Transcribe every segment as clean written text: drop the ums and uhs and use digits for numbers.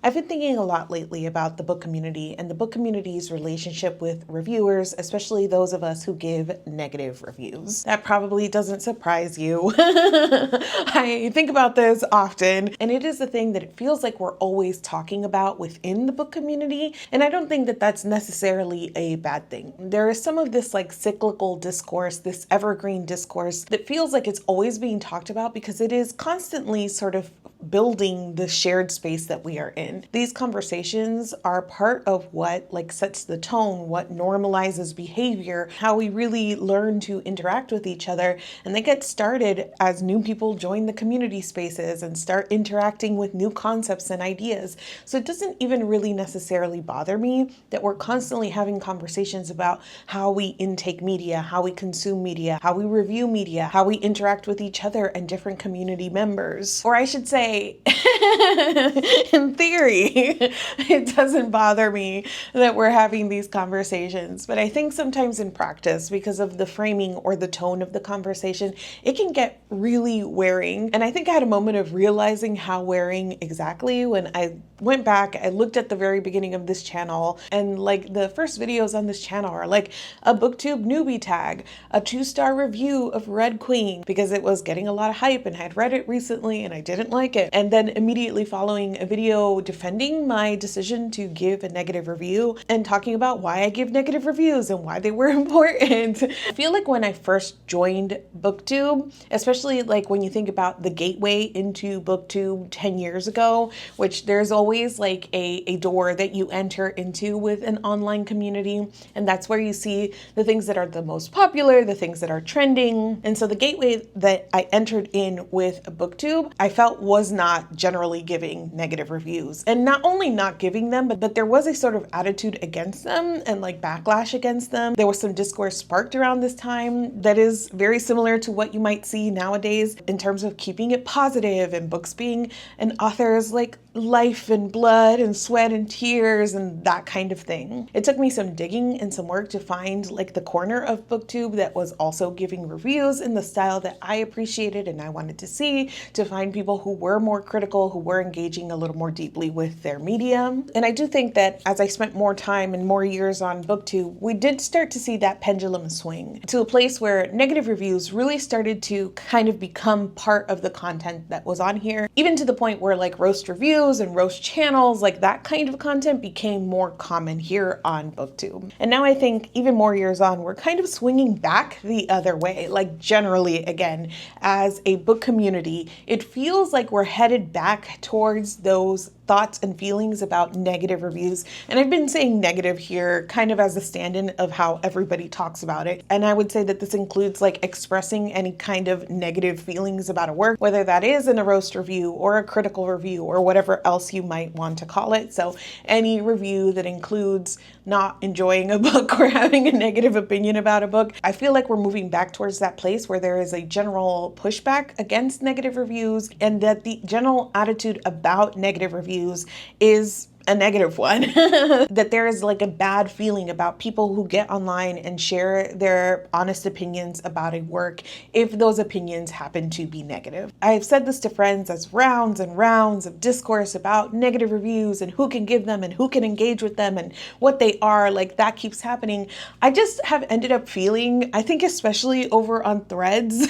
I've been thinking a lot lately about the book community and the book community's relationship with reviewers, especially those of us who give negative reviews. That probably doesn't surprise you. I think about this often, and it is the thing that it feels like we're always talking about within the book community, and I don't think that that's necessarily a bad thing. There is some of this like cyclical discourse, this evergreen discourse that feels like it's always being talked about because it is constantly sort of building the shared space that we are in. These conversations are part of what sets the tone, what normalizes behavior, how we really learn to interact with each other. And they get started as new people join the community spaces and start interacting with new concepts and ideas. So it doesn't even really necessarily bother me that we're constantly having conversations about how we intake media, how we consume media, how we review media, how we interact with each other and different community members. Or I should say, in theory, it doesn't bother me that we're having these conversations. But I think sometimes in practice, because of the framing or the tone of the conversation, it can get really wearing. And I think I had a moment of realizing how wearing exactly when I went back, I looked at the very beginning of this channel, and the first videos on this channel are like a booktube newbie tag, a 2-star review of Red Queen because it was getting a lot of hype and I had read it recently and I didn't like it. And then immediately following a video defending my decision to give a negative review and talking about why I give negative reviews and why they were important. I feel like when I first joined booktube, especially when you think about the gateway into booktube 10 years ago, which there's always a door that you enter into with an online community, and that's where you see the things that are the most popular, the things that are trending. And so the gateway that I entered in with booktube, I felt was not generally giving negative reviews. And not only not giving them, but there was a sort of attitude against them and backlash against them. There was some discourse sparked around this time that is very similar to what you might see nowadays in terms of keeping it positive and books being an author's life and blood and sweat and tears and that kind of thing. It took me some digging and some work to find the corner of booktube that was also giving reviews in the style that I appreciated and I wanted to see, to find people who were more critical, who were engaging a little more deeply with their medium. And I do think that as I spent more time and more years on booktube, we did start to see that pendulum swing to a place where negative reviews really started to kind of become part of the content that was on here, even to the point where roast reviews and roast channels, that kind of content became more common here on booktube. And now I think even more years on, we're kind of swinging back the other way. Generally, again, as a book community, it feels like we're headed back towards those thoughts and feelings about negative reviews. And I've been saying negative here kind of as a stand-in of how everybody talks about it. And I would say that this includes expressing any kind of negative feelings about a work, whether that is in a roast review or a critical review or whatever else you might want to call it. So any review that includes not enjoying a book or having a negative opinion about a book, I feel like we're moving back towards that place where there is a general pushback against negative reviews, and that the general attitude about negative reviews is a negative one. That there is a bad feeling about people who get online and share their honest opinions about a work if those opinions happen to be negative. I've said this to friends as rounds and rounds of discourse about negative reviews and who can give them and who can engage with them and what they are, that keeps happening. I just have ended up feeling, I think especially over on Threads,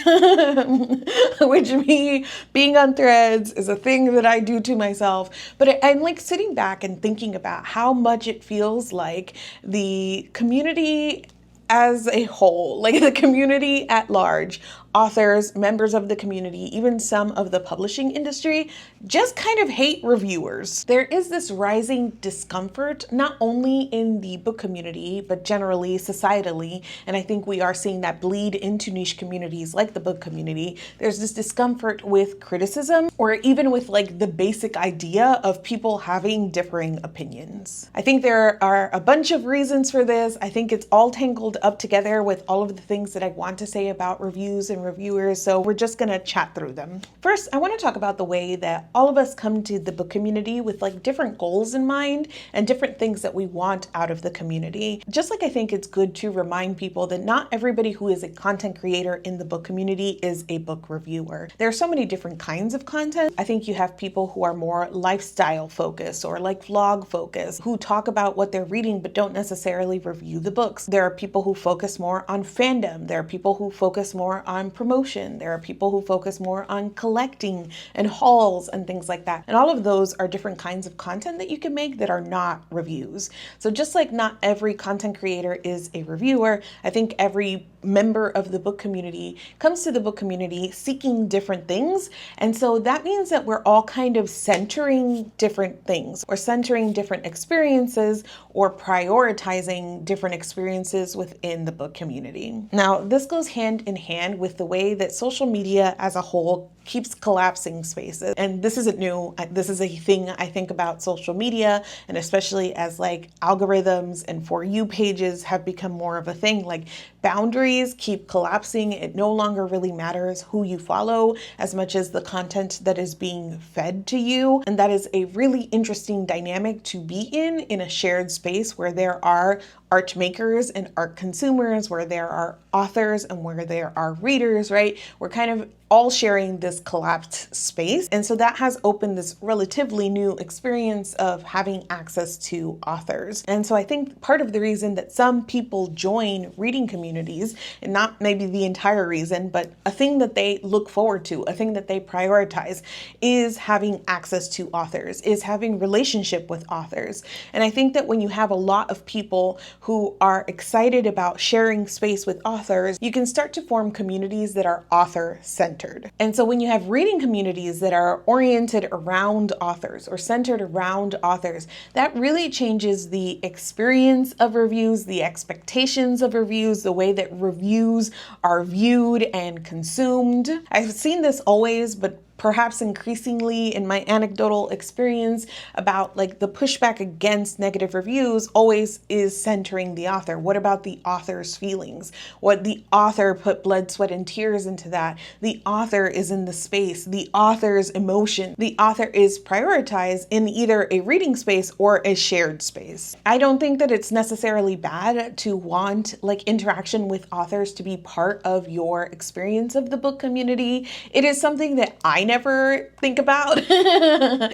which me being on Threads is a thing that I do to myself, but I'm sitting back and thinking about how much it feels like the community as a whole, the community at large, authors, members of the community, even some of the publishing industry, just kind of hate reviewers. There is this rising discomfort, not only in the book community, but generally societally, and I think we are seeing that bleed into niche communities like the book community. There's this discomfort with criticism, or even with the basic idea of people having differing opinions. I think there are a bunch of reasons for this. I think it's all tangled up together with all of the things that I want to say about reviews and and reviewers, so we're just gonna chat through them. First, I want to talk about the way that all of us come to the book community with like different goals in mind and different things that we want out of the community. Just like I think it's good to remind people that not everybody who is a content creator in the book community is a book reviewer. There are so many different kinds of content. I think you have people who are more lifestyle focused or like vlog focused, who talk about what they're reading but don't necessarily review the books. There are people who focus more on fandom. There are people who focus more on promotion. There are people who focus more on collecting and hauls and things like that. And all of those are different kinds of content that you can make that are not reviews. So just like not every content creator is a reviewer, I think every member of the book community comes to the book community seeking different things. And so that means that we're all kind of centering different things or centering different experiences or prioritizing different experiences within the book community. Now, this goes hand in hand with the way that social media as a whole keeps collapsing spaces. And this isn't new. This is a thing I think about social media, and especially as like algorithms and For You pages have become more of a thing. Like boundaries keep collapsing. It no longer really matters who you follow as much as the content that is being fed to you. And that is a really interesting dynamic to be in a shared space where there are art makers and art consumers, where there are authors and where there are readers, right? We're kind of all sharing this collapsed space. And so that has opened this relatively new experience of having access to authors. And so I think part of the reason that some people join reading communities, and not maybe the entire reason, but a thing that they look forward to, a thing that they prioritize, is having access to authors, is having relationship with authors. And I think that when you have a lot of people who are excited about sharing space with authors, you can start to form communities that are author-centered. And so when you have reading communities that are oriented around authors or centered around authors, that really changes the experience of reviews, the expectations of reviews, the way that reviews are viewed and consumed. I've seen this always, but perhaps increasingly in my anecdotal experience about like the pushback against negative reviews always is centering the author. What about the author's feelings? What the author put blood, sweat, and tears into that. The author is in the space. The author's emotion. The author is prioritized in either a reading space or a shared space. I don't think that it's necessarily bad to want like interaction with authors to be part of your experience of the book community. It is something that I never think about,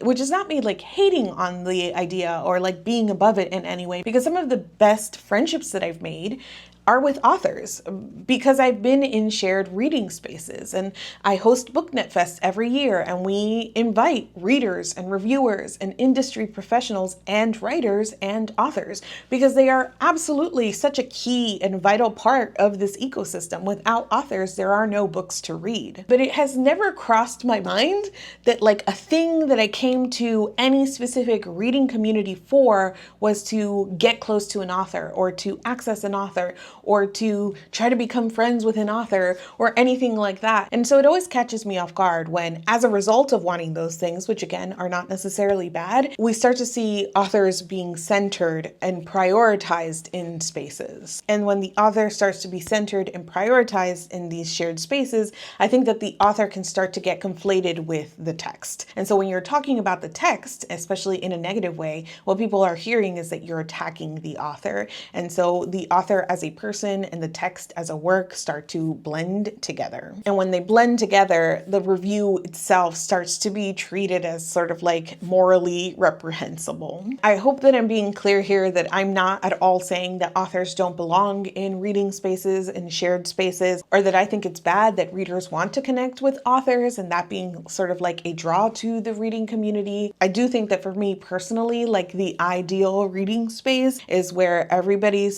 which is not me like hating on the idea or like being above it in any way, because some of the best friendships that I've made are with authors because I've been in shared reading spaces, and I host BookNet Fest every year, and we invite readers and reviewers and industry professionals and writers and authors because they are absolutely such a key and vital part of this ecosystem. Without authors, there are no books to read. But it has never crossed my mind that like a thing that I came to any specific reading community for was to get close to an author or to access an author or to try to become friends with an author or anything like that. And so it always catches me off guard when, as a result of wanting those things, which again are not necessarily bad, we start to see authors being centered and prioritized in spaces. And when the author starts to be centered and prioritized in these shared spaces, I think that the author can start to get conflated with the text. And so when you're talking about the text, especially in a negative way, what people are hearing is that you're attacking the author. And so the author as a person and the text as a work start to blend together. And when they blend together, the review itself starts to be treated as sort of like morally reprehensible. I hope that I'm being clear here that I'm not at all saying that authors don't belong in reading spaces and shared spaces, or that I think it's bad that readers want to connect with authors and that being sort of like a draw to the reading community. I do think that for me personally, like the ideal reading space is where everybody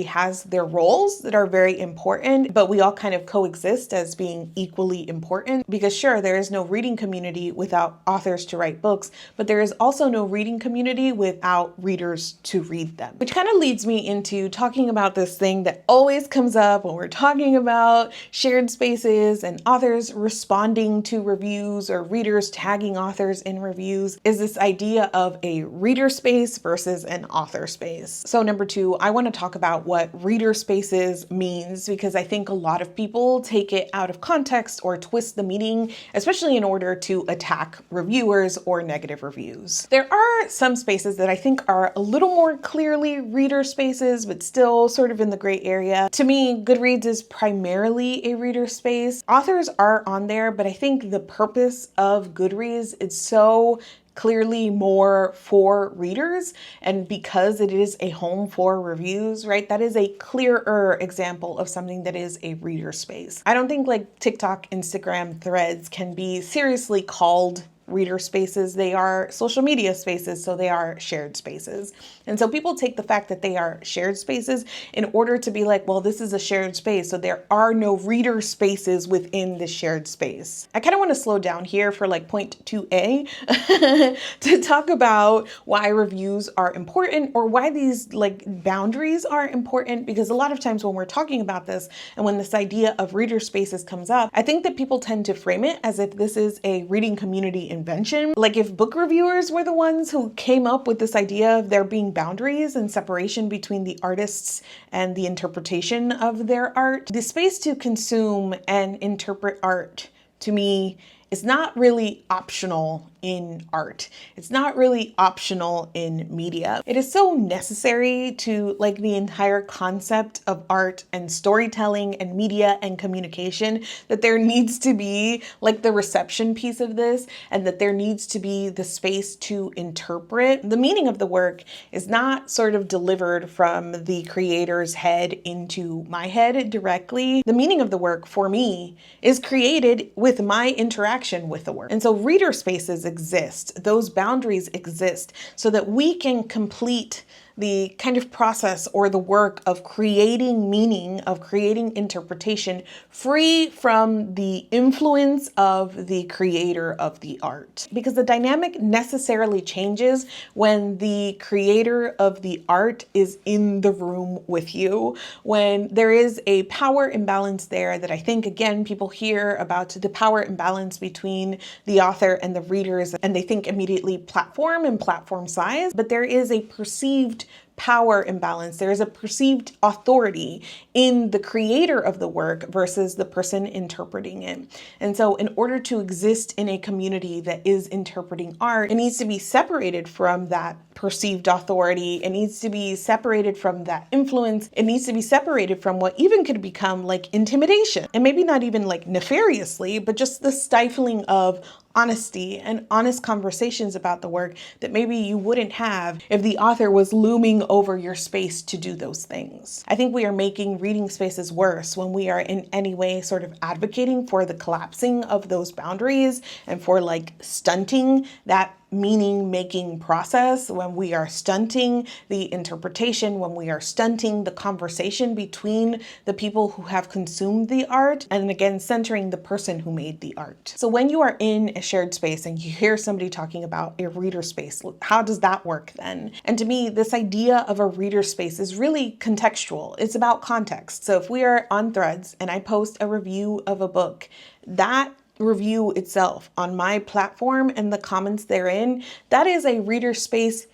has their roles that are very important, but we all kind of coexist as being equally important. Because sure, there is no reading community without authors to write books, but there is also no reading community without readers to read them. Which kind of leads me into talking about this thing that always comes up when we're talking about shared spaces and authors responding to reviews or readers tagging authors in reviews, is this idea of a reader space versus an author space. So number two, I want to talk about what reader spaces means, because I think a lot of people take it out of context or twist the meaning, especially in order to attack reviewers or negative reviews. There are some spaces that I think are a little more clearly reader spaces, but still sort of in the gray area. To me, Goodreads is primarily a reader space. Authors are on there, but I think the purpose of Goodreads is so clearly more for readers, and because it is a home for reviews, right? That is a clearer example of something that is a reader space. I don't think like TikTok, Instagram, Threads can be seriously called reader spaces. They are social media spaces, so they are shared spaces. And so people take the fact that they are shared spaces in order to be like, well, this is a shared space, so there are no reader spaces within the shared space. I kind of want to slow down here for like point 2A to talk about why reviews are important, or why these like boundaries are important, because a lot of times when we're talking about this and when this idea of reader spaces comes up, I think that people tend to frame it as if this is a reading community invention. Like if book reviewers were the ones who came up with this idea of there being boundaries and separation between the artists and the interpretation of their art. The space to consume and interpret art, to me, is not really optional in art. It's not really optional in media. It is so necessary to like the entire concept of art and storytelling and media and communication that there needs to be like the reception piece of this, and that there needs to be the space to interpret. The meaning of the work is not sort of delivered from the creator's head into my head directly. The meaning of the work for me is created with my interaction with the work. And so reader spaces exist, those boundaries exist, so that we can complete the kind of process or the work of creating meaning, of creating interpretation, free from the influence of the creator of the art. Because the dynamic necessarily changes when the creator of the art is in the room with you, when there is a power imbalance there that I think, again, people hear about the power imbalance between the author and the readers, and they think immediately platform and platform size, but there is a perceived power imbalance. There is a perceived authority in the creator of the work versus the person interpreting it. And so in order to exist in a community that is interpreting art, it needs to be separated from that perceived authority. It needs to be separated from that influence. It needs to be separated from what even could become like intimidation, and maybe not even like nefariously, but just the stifling of honesty and honest conversations about the work that maybe you wouldn't have if the author was looming over your space to do those things. I think we are making reading spaces worse when we are in any way sort of advocating for the collapsing of those boundaries and for like stunting that meaning making process, when we are stunting the interpretation, when we are stunting the conversation between the people who have consumed the art, and again, centering the person who made the art. So when you are in a shared space and you hear somebody talking about a reader space, how does that work then? And to me, this idea of a reader space is really contextual. It's about context. So if we are on Threads and I post a review of a book, that review itself on my platform and the comments therein, that is a reader space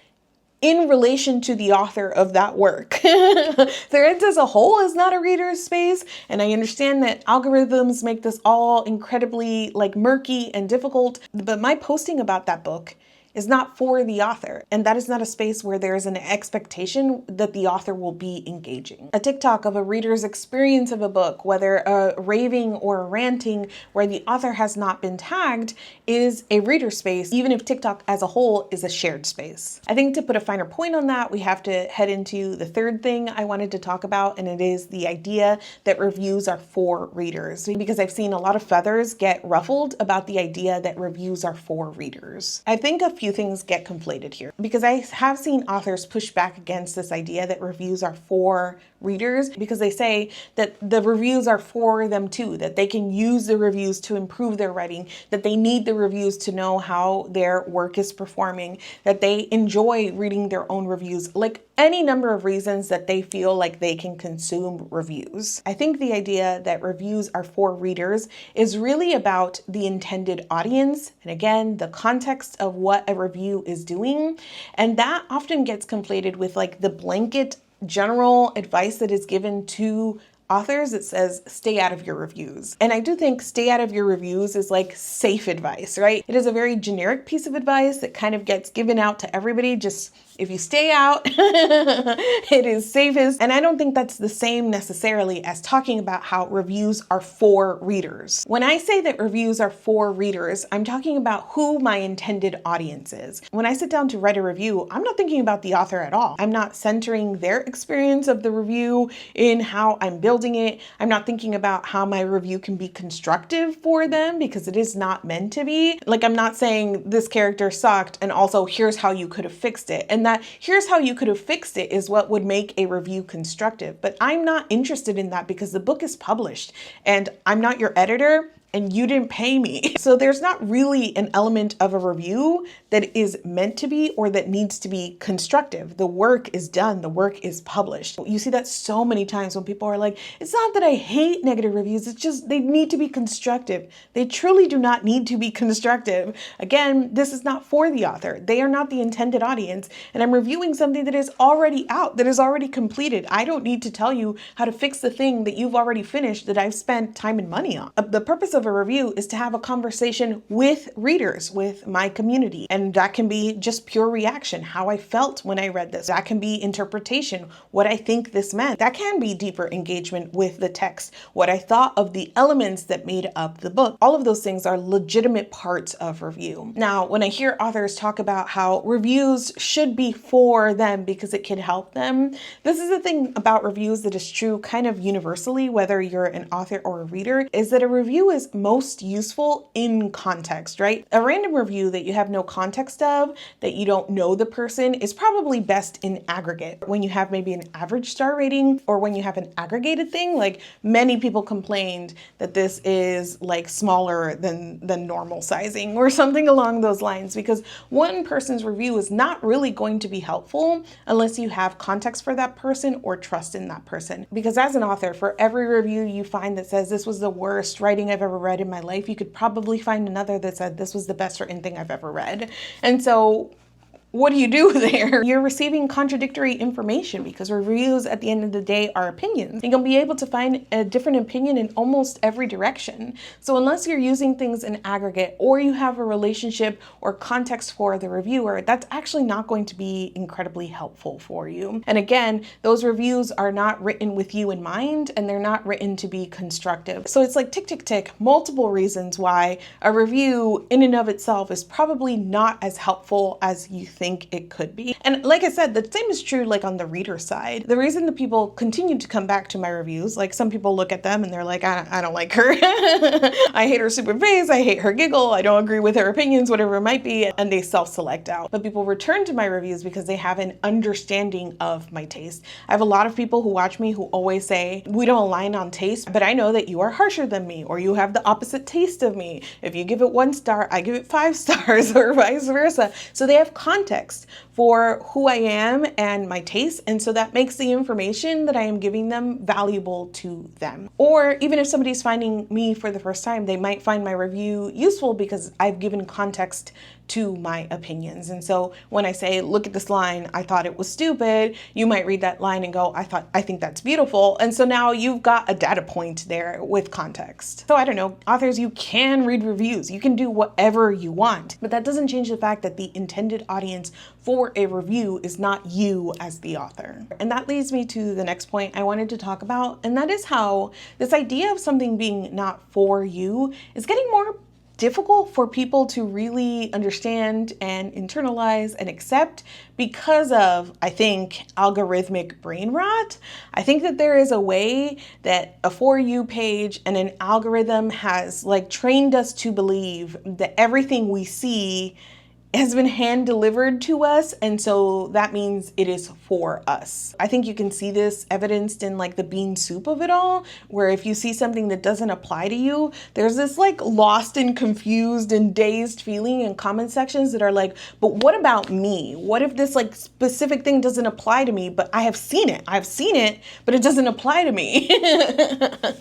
in relation to the author of that work. Threads as a whole is not a reader space, and I understand that algorithms make this all incredibly like murky and difficult, but my posting about that book is not for the author. And that is not a space where there is an expectation that the author will be engaging. A TikTok of a reader's experience of a book, whether a raving or a ranting where the author has not been tagged, is a reader space, even if TikTok as a whole is a shared space. I think to put a finer point on that, we have to head into the third thing I wanted to talk about, and it is the idea that reviews are for readers. Because I've seen a lot of feathers get ruffled about the idea that reviews are for readers. I think a few things get conflated here, because I have seen authors push back against this idea that reviews are for readers, because they say that the reviews are for them too, that they can use the reviews to improve their writing, that they need the reviews to know how their work is performing, that they enjoy reading their own reviews, like any number of reasons that they feel like they can consume reviews. I think the idea that reviews are for readers is really about the intended audience, and again, the context of what a review is doing. And that often gets conflated with like the blanket general advice that is given to authors, it says stay out of your reviews. And I do think stay out of your reviews is like safe advice, right? It is a very generic piece of advice that kind of gets given out to everybody. Just if you stay out, it is safest. And I don't think that's the same necessarily as talking about how reviews are for readers. When I say that reviews are for readers, I'm talking about who my intended audience is. When I sit down to write a review, I'm not thinking about the author at all. I'm not centering their experience of the review in how I'm building it. I'm not thinking about how my review can be constructive for them, because it is not meant to be. Like, I'm not saying this character sucked and also here's how you could have fixed it. And that here's how you could have fixed it is what would make a review constructive. But I'm not interested in that because the book is published and I'm not your editor and you didn't pay me. So there's not really an element of a review that is meant to be or that needs to be constructive. The work is done, the work is published. You see that so many times when people are like, it's not that I hate negative reviews, it's just they need to be constructive. They truly do not need to be constructive. Again, this is not for the author. They are not the intended audience. And I'm reviewing something that is already out, that is already completed. I don't need to tell you how to fix the thing that you've already finished that I've spent time and money on. The purpose of a review is to have a conversation with readers, with my community. And that can be just pure reaction, how I felt when I read this. That can be interpretation, what I think this meant. That can be deeper engagement with the text, what I thought of the elements that made up the book. All of those things are legitimate parts of review. Now, when I hear authors talk about how reviews should be for them because it can help them, this is the thing about reviews that is true kind of universally, whether you're an author or a reader, is that a review is most useful in context, right? A random review that you have no context of, that you don't know the person, is probably best in aggregate. When you have maybe an average star rating or when you have an aggregated thing, like many people complained that this is like smaller than normal sizing or something along those lines, because one person's review is not really going to be helpful unless you have context for that person or trust in that person. Because as an author, for every review you find that says this was the worst writing I've ever read in my life, you could probably find another that said this was the best written thing I've ever read. And so what do you do there? You're receiving contradictory information, because reviews at the end of the day are opinions. You're gonna be able to find a different opinion in almost every direction. So unless you're using things in aggregate or you have a relationship or context for the reviewer, that's actually not going to be incredibly helpful for you. And again, those reviews are not written with you in mind, and they're not written to be constructive. So it's like tick, tick, tick, multiple reasons why a review in and of itself is probably not as helpful as you think it could be. And like I said, the same is true like on the reader side. The reason that people continue to come back to my reviews, like some people look at them and they're like, I don't like her. I hate her stupid face. I hate her giggle. I don't agree with her opinions, whatever it might be. And they self-select out. But people return to my reviews because they have an understanding of my taste. I have a lot of people who watch me who always say, we don't align on taste, but I know that you are harsher than me, or you have the opposite taste of me. If you give it 1 star, I give it 5 stars, or vice versa. So they have context for who I am and my taste, and so that makes the information that I am giving them valuable to them. Or even if somebody's finding me for the first time, they might find my review useful because I've given context to my opinions. And so when I say, look at this line, I thought it was stupid, you might read that line and go, I think that's beautiful. And so now you've got a data point there with context. So I don't know, authors, you can read reviews, you can do whatever you want, but that doesn't change the fact that the intended audience for a review is not you as the author. And that leads me to the next point I wanted to talk about, and that is how this idea of something being not for you is getting more difficult for people to really understand and internalize and accept because of, I think, algorithmic brain rot. I think that there is a way that a For You page and an algorithm has like trained us to believe that everything we see has been hand delivered to us, and so that means it is for us. I think you can see this evidenced in like the bean soup of it all, where if you see something that doesn't apply to you, there's this like lost and confused and dazed feeling in comment sections that are like, but what about me? What if this like specific thing doesn't apply to me, but I have seen it, but it doesn't apply to me.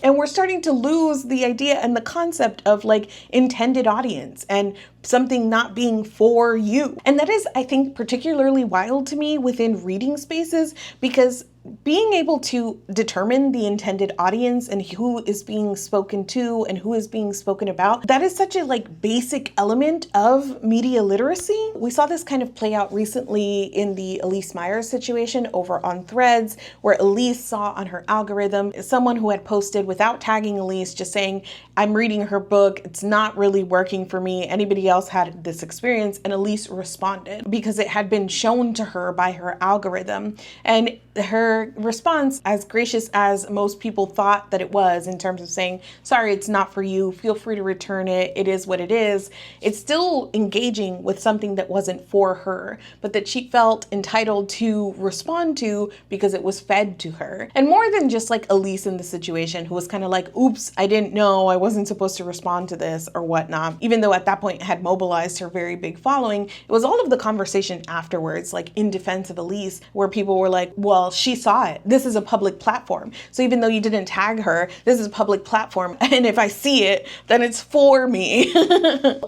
And we're starting to lose the idea and the concept of like intended audience and something not being for you. And that is, I think, particularly wild to me within reading spaces, because being able to determine the intended audience and who is being spoken to and who is being spoken about, that is such a basic element of media literacy. We saw this kind of play out recently in the Elise Myers situation over on Threads, where Elise saw on her algorithm someone who had posted without tagging Elise, just saying, I'm reading her book, it's not really working for me. Anybody else had this experience? And Elise responded because it had been shown to her by her algorithm. And her response, as gracious as most people thought that it was in terms of saying, sorry, it's not for you, feel free to return it, it is what it is, it's still engaging with something that wasn't for her, but that she felt entitled to respond to because it was fed to her. And more than just Elise in the situation, who was kind of like, oops, I didn't know, I wasn't supposed to respond to this or whatnot, even though at that point had mobilized her very big following, it was all of the conversation afterwards, in defense of Elise, where people were like, well, she saw it. This is a public platform. So even though you didn't tag her, this is a public platform. And if I see it, then it's for me.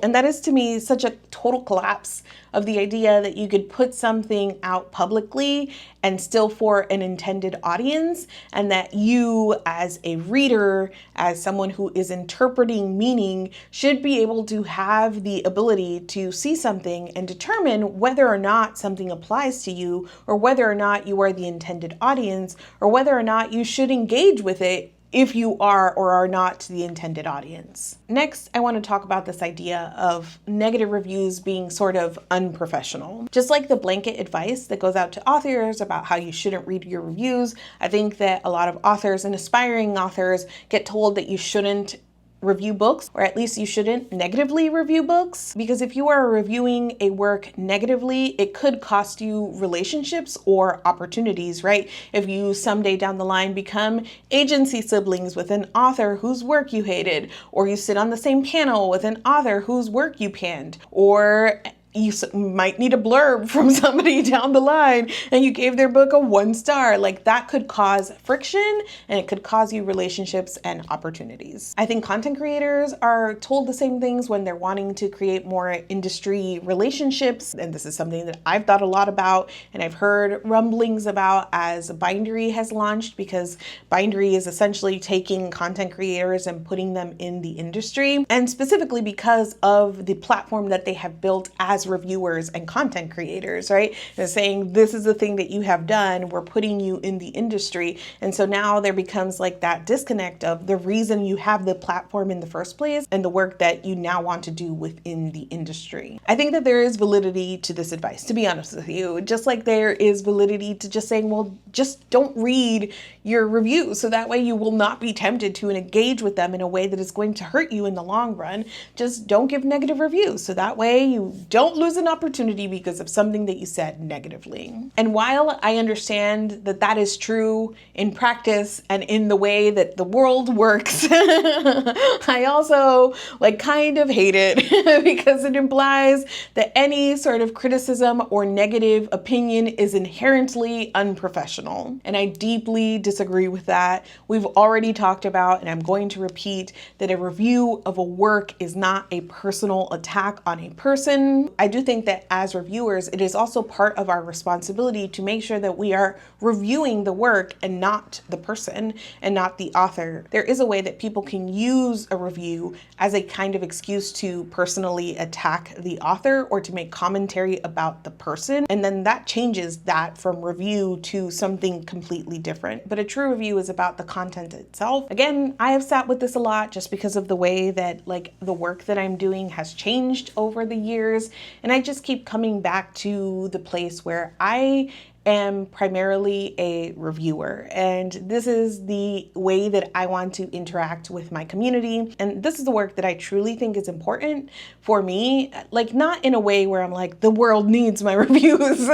And that is to me such a total collapse of the idea that you could put something out publicly and still for an intended audience, and that you as a reader, as someone who is interpreting meaning, should be able to have the ability to see something and determine whether or not something applies to you, or whether or not you are the intended audience, or whether or not you should engage with it if you are or are not the intended audience. Next, I want to talk about this idea of negative reviews being sort of unprofessional. Just like the blanket advice that goes out to authors about how you shouldn't read your reviews, I think that a lot of authors and aspiring authors get told that you shouldn't review books, or at least you shouldn't negatively review books, because if you are reviewing a work negatively, it could cost you relationships or opportunities, right? If you someday down the line become agency siblings with an author whose work you hated, or you sit on the same panel with an author whose work you panned, or you might need a blurb from somebody down the line and you gave their book a 1 star. That could cause friction, and it could cause you relationships and opportunities. I think content creators are told the same things when they're wanting to create more industry relationships. And this is something that I've thought a lot about and I've heard rumblings about as Bindery has launched, because Bindery is essentially taking content creators and putting them in the industry. And specifically because of the platform that they have built as reviewers and content creators, right? They're saying, this is the thing that you have done, we're putting you in the industry. And so now there becomes that disconnect of the reason you have the platform in the first place and the work that you now want to do within the industry. I think that there is validity to this advice, to be honest with you, just like there is validity to just saying, well, just don't read your reviews, so that way you will not be tempted to engage with them in a way that is going to hurt you in the long run. Just don't give negative reviews, so that way you don't lose an opportunity because of something that you said negatively. And while I understand that that is true in practice and in the way that the world works, I also kind of hate it because it implies that any sort of criticism or negative opinion is inherently unprofessional. And I deeply disagree with that. We've already talked about, and I'm going to repeat, that a review of a work is not a personal attack on a person. I do think that as reviewers, it is also part of our responsibility to make sure that we are reviewing the work and not the person and not the author. There is a way that people can use a review as a kind of excuse to personally attack the author or to make commentary about the person. And then that changes that from review to something completely different. But a true review is about the content itself. Again, I have sat with this a lot just because of the way that the work that I'm doing has changed over the years. And I just keep coming back to the place where I am primarily a reviewer, and this is the way that I want to interact with my community. And this is the work that I truly think is important for me, not in a way where I'm the world needs my reviews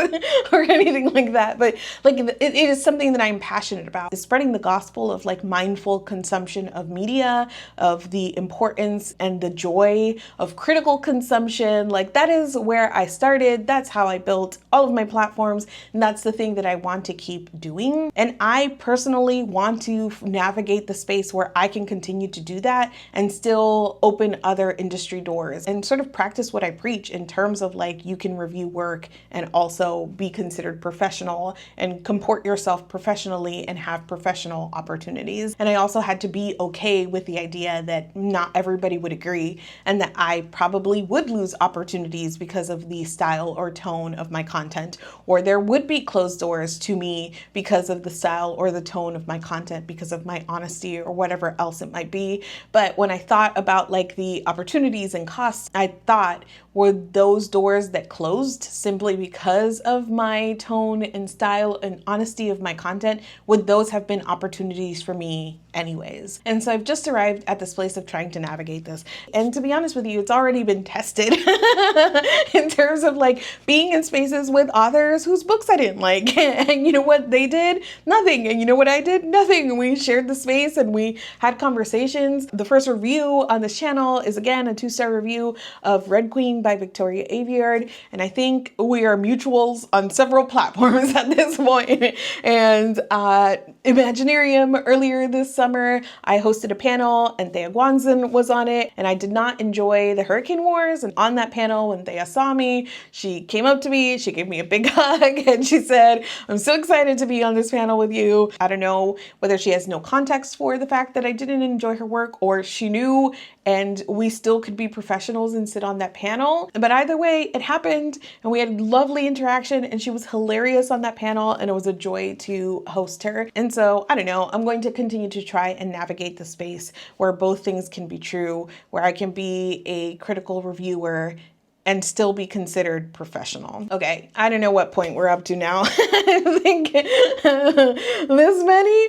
or anything like that, but it is something that I'm passionate about, is spreading the gospel of mindful consumption of media, of the importance and the joy of critical consumption. That is where I started. That's how I built all of my platforms, and that's that's the thing that I want to keep doing. And I personally want to navigate the space where I can continue to do that and still open other industry doors and sort of practice what I preach in terms of like, you can review work and also be considered professional and comport yourself professionally and have professional opportunities. And I also had to be okay with the idea that not everybody would agree and that I probably would lose opportunities because of the style or tone of my content, or there would be closed doors to me because of the style or the tone of my content, because of my honesty or whatever else it might be. But when I thought about like the opportunities and costs, I thought, were those doors that closed simply because of my tone and style and honesty of my content, would those have been opportunities for me anyways? And so I've just arrived at this place of trying to navigate this. And to be honest with you, it's already been tested in terms of like being in spaces with authors whose books I didn't like. And you know what they did? Nothing. And you know what I did? Nothing. And we shared the space and we had conversations. The first review on this channel is again a 2-star review of Red Queen by Victoria Aveyard. And I think we are mutuals on several platforms at this point. And Imaginarium earlier this summer, I hosted a panel and Thea Guanzin was on it. And I did not enjoy the Hurricane Wars. And on that panel, when Thea saw me, she came up to me, she gave me a big hug and she said, "I'm so excited to be on this panel with you." I don't know whether she has no context for the fact that I didn't enjoy her work, or she knew and we still could be professionals and sit on that panel. But either way, it happened and we had lovely interaction and she was hilarious on that panel and it was a joy to host her. And so I don't know, I'm going to continue to try and navigate the space where both things can be true, where I can be a critical reviewer and still be considered professional. Okay, I don't know what point we're up to now. I think this many.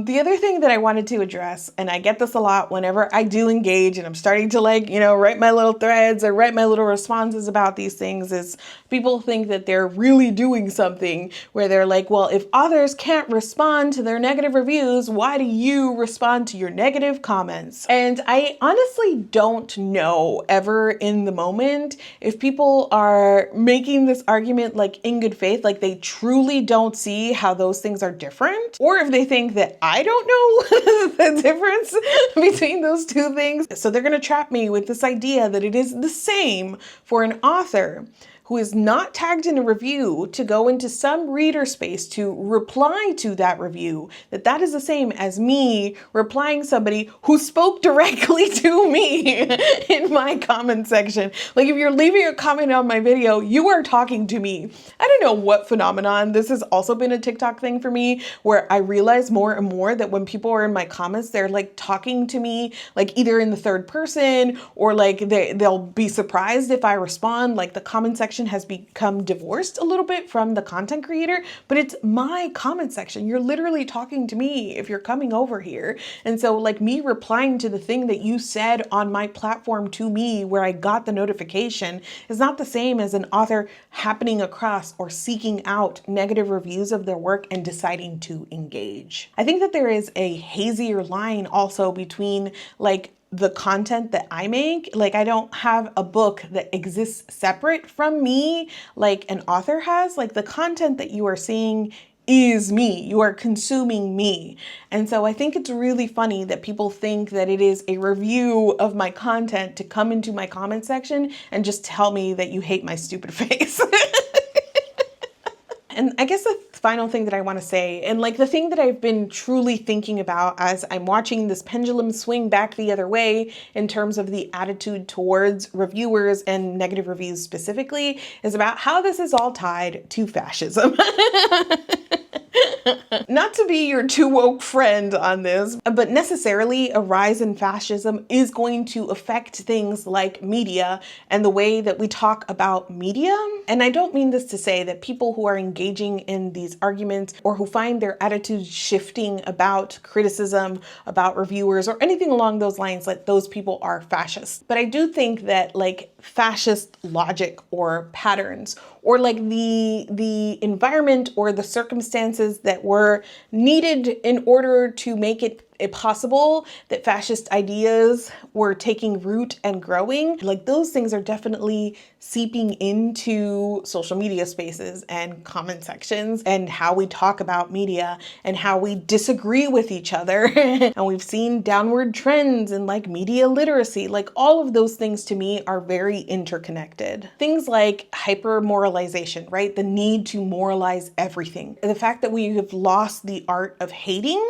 The other thing that I wanted to address, and I get this a lot whenever I do engage and I'm starting to like, write my little threads or write my little responses about these things, is people think that they're really doing something where they're like, well, if authors can't respond to their negative reviews, why do you respond to your negative comments? And I honestly don't know ever in the moment if people are making this argument like in good faith, like they truly don't see how those things are different, or if they think that I don't know the difference between those two things. So they're going to trap me with this idea that it is the same for an author who is not tagged in a review to go into some reader space to reply to that review, that is the same as me replying somebody who spoke directly to me in my comment section. Like if you're leaving a comment on my video, you are talking to me. I don't know what phenomenon. This has also been a TikTok thing for me where I realize more and more that when people are in my comments, they're like talking to me, like either in the third person or like they'll be surprised if I respond. Like the comment section has become divorced a little bit from the content creator, but it's my comment section. You're literally talking to me if you're coming over here. And so like me replying to the thing that you said on my platform to me where I got the notification is not the same as an author happening across or seeking out negative reviews of their work and deciding to engage. I think that there is a hazier line also between like the content that I make. Like I don't have a book that exists separate from me like an author has. Like the content that you are seeing is me. You are consuming me. And so I think it's really funny that people think that it is a review of my content to come into my comment section and just tell me that you hate my stupid face. And I guess the final thing that I want to say, and like the thing that I've been truly thinking about as I'm watching this pendulum swing back the other way in terms of the attitude towards reviewers and negative reviews specifically, is about how this is all tied to fascism. Not to be your too woke friend on this, but necessarily a rise in fascism is going to affect things like media and the way that we talk about media. And I don't mean this to say that people who are engaging in these arguments or who find their attitudes shifting about criticism, about reviewers, or anything along those lines, like those people are fascists. But I do think that like fascist logic or patterns or like the environment or the circumstances that were needed in order to make it it possible that fascist ideas were taking root and growing? Like, those things are definitely seeping into social media spaces and comment sections and how we talk about media and how we disagree with each other. And we've seen downward trends in like media literacy. Like, all of those things to me are very interconnected. Things like hyper moralization, right? The need to moralize everything. The fact that we have lost the art of hating.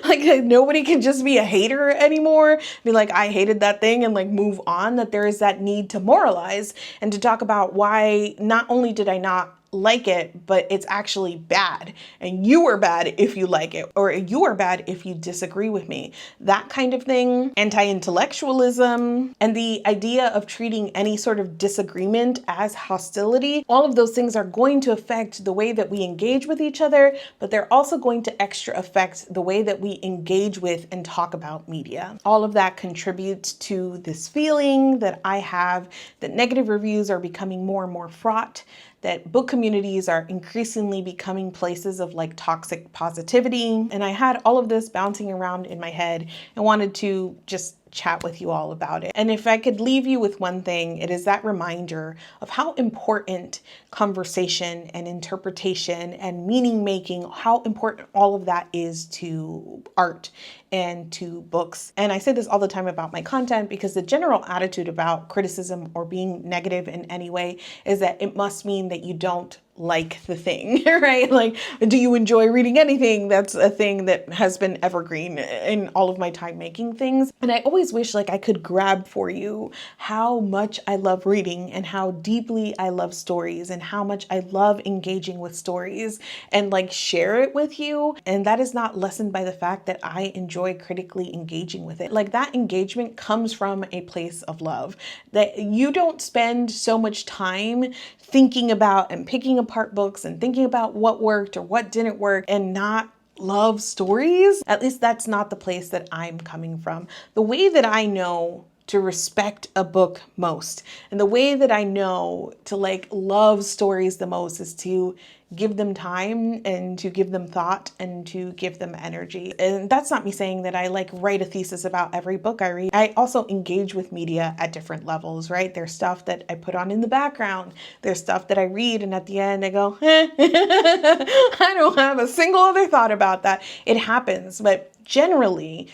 Like, nobody can just be a hater anymore. Be like, I hated that thing and like move on. That there is that need to moralize and to talk about why not only did I not like it, but it's actually bad. And you are bad if you like it, or you are bad if you disagree with me. That kind of thing. Anti-intellectualism and the idea of treating any sort of disagreement as hostility. All of those things are going to affect the way that we engage with each other, but they're also going to extra affect the way that we engage with and talk about media. All of that contributes to this feeling that I have that negative reviews are becoming more and more fraught, that book communities are increasingly becoming places of like toxic positivity. And I had all of this bouncing around in my head and wanted to just chat with you all about it. And if I could leave you with one thing, it is that reminder of how important conversation and interpretation and meaning making, how important all of that is to art and to books. And I say this all the time about my content because the general attitude about criticism or being negative in any way is that it must mean that you don't like the thing, right? Like, do you enjoy reading anything? That's a thing that has been evergreen in all of my time making things. And I always wish like I could grab for you how much I love reading and how deeply I love stories and how much I love engaging with stories and like share it with you. And that is not lessened by the fact that I enjoy critically engaging with it. Like, that engagement comes from a place of love, that you don't spend so much time thinking about and picking apart books and thinking about what worked or what didn't work and not love stories. At least that's not the place that I'm coming from. The way that I know to respect a book most and the way that I know to like love stories the most is to give them time and to give them thought and to give them energy. And that's not me saying that I like write a thesis about every book I read. I also engage with media at different levels, right? There's stuff that I put on in the background. There's stuff that I read and at the end I go, I don't have a single other thought about that. It happens, but generally,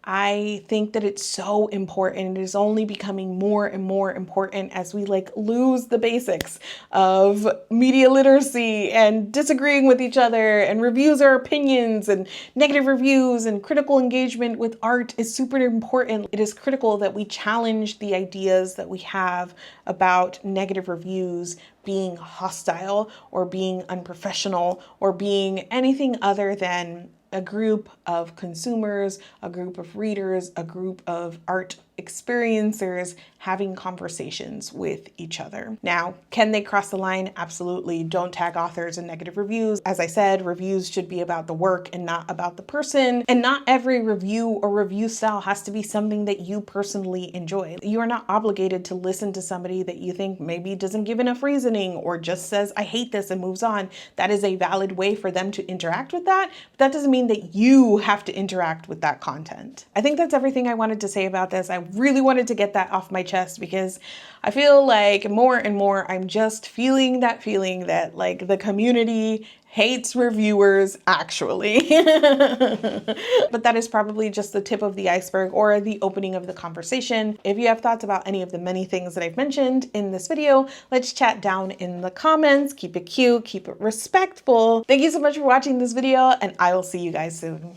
I think that it's so important. It is only becoming more and more important as we like lose the basics of media literacy and disagreeing with each other and reviews our opinions and negative reviews and critical engagement with art is super important. It is critical that we challenge the ideas that we have about negative reviews being hostile or being unprofessional or being anything other than a group of consumers, a group of readers, a group of art experiencers having conversations with each other. Now, can they cross the line? Absolutely. Don't tag authors in negative reviews. As I said, reviews should be about the work and not about the person. And not every review or review style has to be something that you personally enjoy. You are not obligated to listen to somebody that you think maybe doesn't give enough reasoning or just says, I hate this and moves on. That is a valid way for them to interact with that. But that doesn't mean that you have to interact with that content. I think that's everything I wanted to say about this. I really wanted to get that off my chest because I feel like more and more I'm just feeling that like the community hates reviewers actually. But that is probably just the tip of the iceberg or the opening of the conversation. If you have thoughts about any of the many things that I've mentioned in this video, let's chat down in the comments. Keep it cute, keep it respectful. Thank you so much for watching this video and I will see you guys soon.